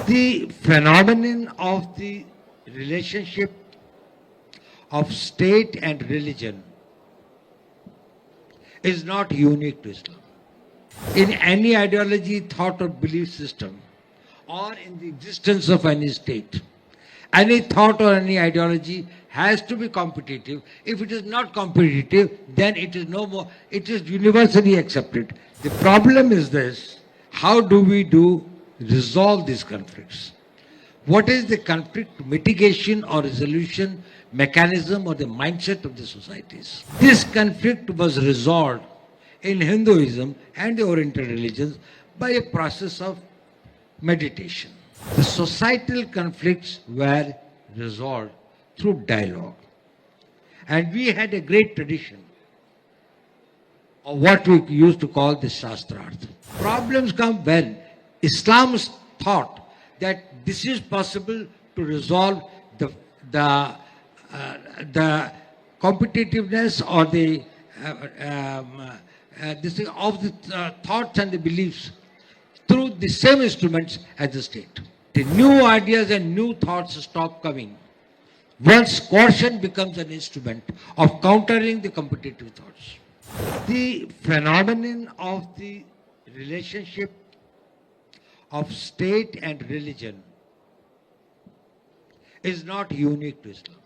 The phenomenon of the relationship of state and religion is not unique to Islam. In any ideology, thought or belief system, or in the existence of any state, any thought or any ideology has to be competitive. If it is not competitive, then it is no more, it is universally accepted. The problem is this: how do we resolve these conflicts? What is the conflict mitigation or resolution mechanism or the mindset of the societies? This conflict was resolved in Hinduism and the Oriental religions by a process of meditation. The societal conflicts were resolved through dialogue. And we had a great tradition of what we used to call the Shastrarth. Problems come when Islam thought that this is possible to resolve the competitiveness or the this thing of the thoughts and the beliefs through the same instruments as the state. The new ideas and new thoughts stop coming once coercion becomes an instrument of countering the competitive thoughts. The phenomenon of the relationship of state and religion is not unique to Islam.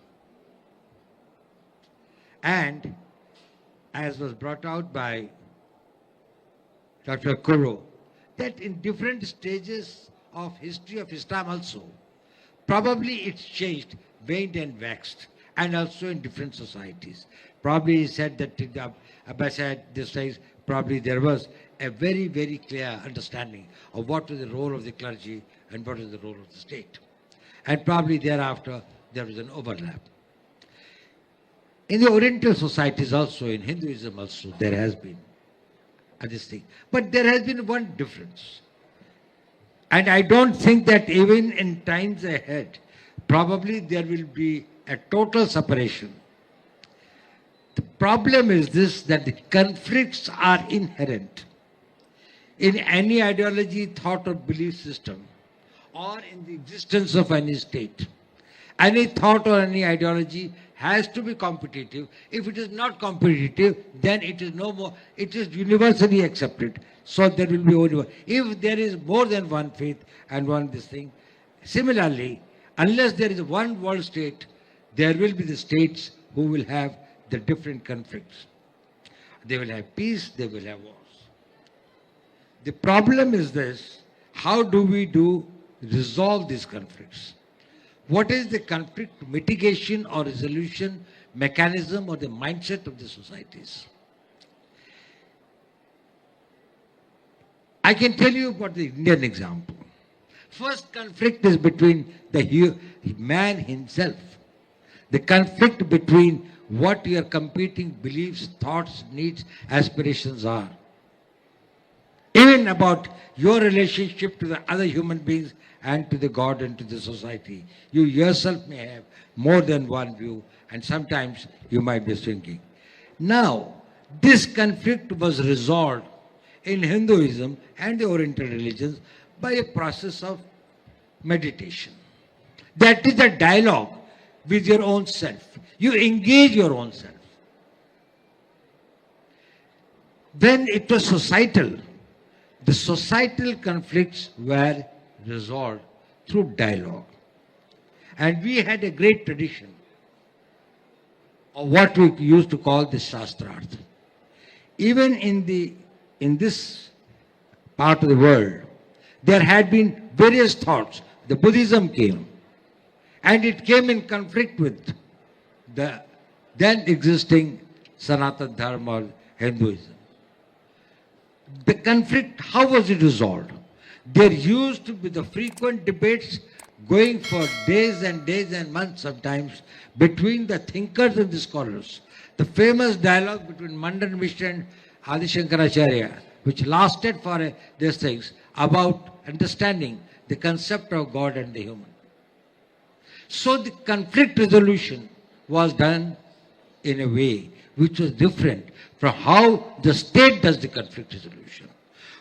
And as was brought out by Dr. Kuro, that in different stages of history of Islam also, probably it's changed, waned and waxed, and also in different societies. Probably he said that in the Abbasid, this days, probably there was a very, very clear understanding of what was the role of the clergy and what was the role of the state. And probably thereafter, there was an overlap. In the Oriental societies also, in Hinduism also, there has been this thing. But there has been one difference. And I don't think that even in times ahead, probably there will be a total separation. The problem is this, that the conflicts are inherent in any ideology, thought or belief system, or in the existence of any state. Any thought or any ideology has to be competitive. If it is not competitive, then it is no more, it is universally accepted. So there will be only one. If there is more than one faith and one this thing, similarly, unless there is one world state, there will be the states who will have the different conflicts. They will have peace, they will have wars. The problem is this: how do we resolve these conflicts? What is the conflict mitigation or resolution mechanism or the mindset of the societies? I can tell you about the Indian example. First conflict is between the man himself. The conflict between what your competing beliefs, thoughts, needs, aspirations are. Even about your relationship to the other human beings and to the God and to the society. You yourself may have more than one view, and sometimes you might be thinking. Now, this conflict was resolved in Hinduism and the Oriental religions by a process of meditation. That is a dialogue with your own self. You engage your own self. When it was societal, the societal conflicts were resolved through dialogue. And we had a great tradition of what we used to call the Shastrarth. Even in this part of the world, there had been various thoughts. The Buddhism came, and it came in conflict with the then existing Sanatana Dharma or Hinduism. The conflict, how was it resolved? There used to be the frequent debates going for days and months sometimes between the thinkers and the scholars. The famous dialogue between Mandan Mishra and Adi Shankaracharya, which lasted for these things, about understanding the concept of God and the human. So the conflict resolution was done in a way which was different from how the state does the conflict resolution.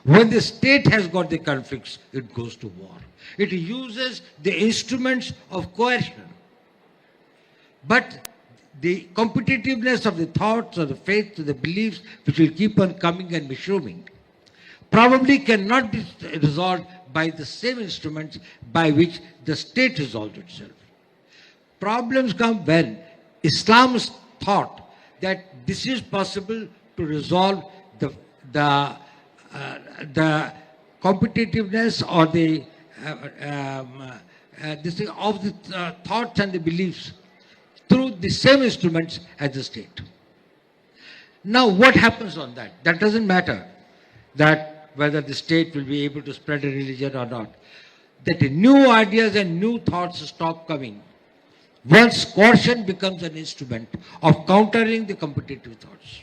When the state has got the conflicts, it goes to war. It uses the instruments of coercion. But the competitiveness of the thoughts, of the faith, of the beliefs, which will keep on coming and mushrooming, probably cannot be resolved by the same instruments by which the state resolved itself. Problems come when Islam thought that this is possible to resolve the competitiveness or the this thing of the thoughts and the beliefs through the same instruments as the state. Now, what happens on that? That doesn't matter, that whether the state will be able to spread a religion or not. That new ideas and new thoughts stop coming once coercion becomes an instrument of countering the competitive thoughts.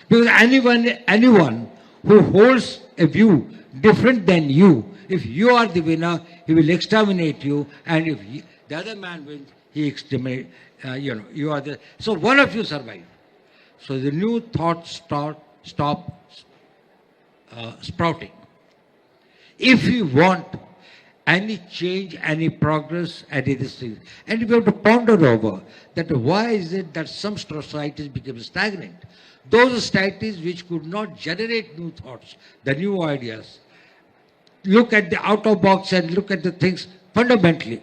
Because anyone who holds a view different than you, if you are the winner, he will exterminate you, and if the other man wins, he exterminates, you are the... So one of you survive. So the new thoughts stop sprouting. If you want any change, any progress, any this thing, and we have to ponder over that why is it that some societies become stagnant? Those societies which could not generate new thoughts, the new ideas, look at the outer box and look at the things fundamentally,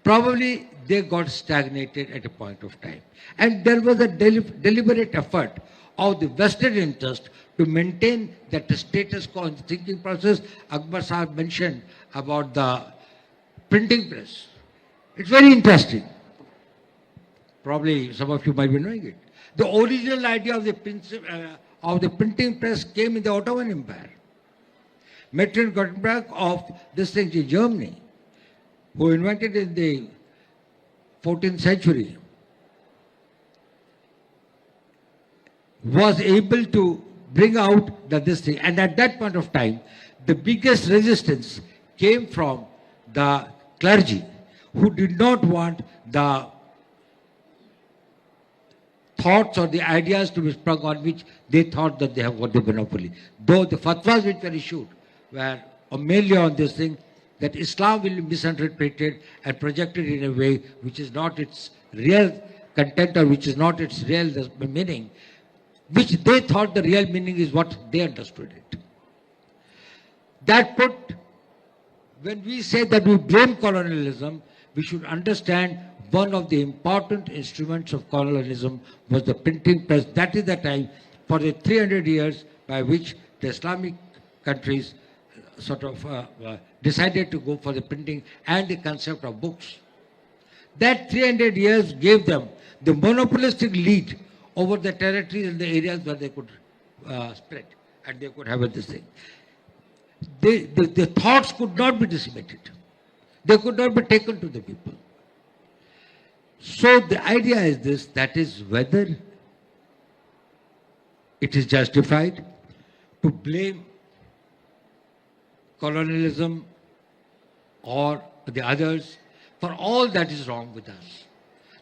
probably they got stagnated at a point of time. And there was a deliberate effort of the vested interest to maintain that the status quo in the thinking process. Akbar Sahib mentioned about the printing press. It's very interesting. Probably some of you might be knowing it. The original idea of the printing press came in the Ottoman Empire. Martin Gutenberg of this thing in Germany, who invented it in the 14th century, was able to bring out this thing. And at that point of time, the biggest resistance came from the clergy, who did not want the thoughts or the ideas to be sprung on which they thought that they have got the monopoly. Though the fatwas which were issued were mainly on this thing, that Islam will be misinterpreted and projected in a way which is not its real content or which is not its real meaning, which they thought the real meaning is what they understood it. That put, when we say that we blame colonialism, we should understand one of the important instruments of colonialism was the printing press. That is the time for the 300 years by which the Islamic countries sort of decided to go for the printing and the concept of books. That 300 years gave them the monopolistic lead over the territories and the areas where they could spread and they could have this thing. The thoughts could not be disseminated. They could not be taken to the people. So the idea is this, that is whether it is justified to blame colonialism or the others for all that is wrong with us.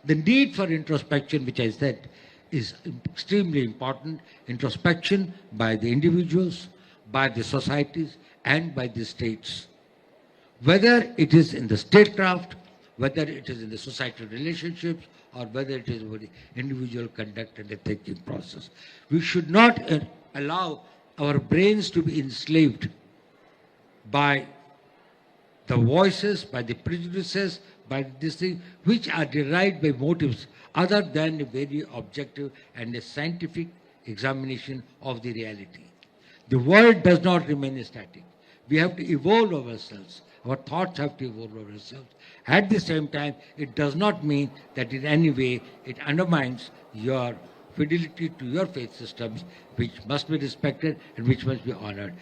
The need for introspection, which I said, is extremely important. Introspection by the individuals, by the societies, and by the states. Whether it is in the statecraft, whether it is in the societal relationships, or whether it is with the individual conduct and the thinking process. We should not allow our brains to be enslaved by the voices, by the prejudices, by this thing, which are derived by motives other than a very objective and a scientific examination of the reality. The world does not remain static. We have to evolve ourselves. Our thoughts have to evolve ourselves. At the same time, it does not mean that in any way it undermines your fidelity to your faith systems, which must be respected and which must be honored.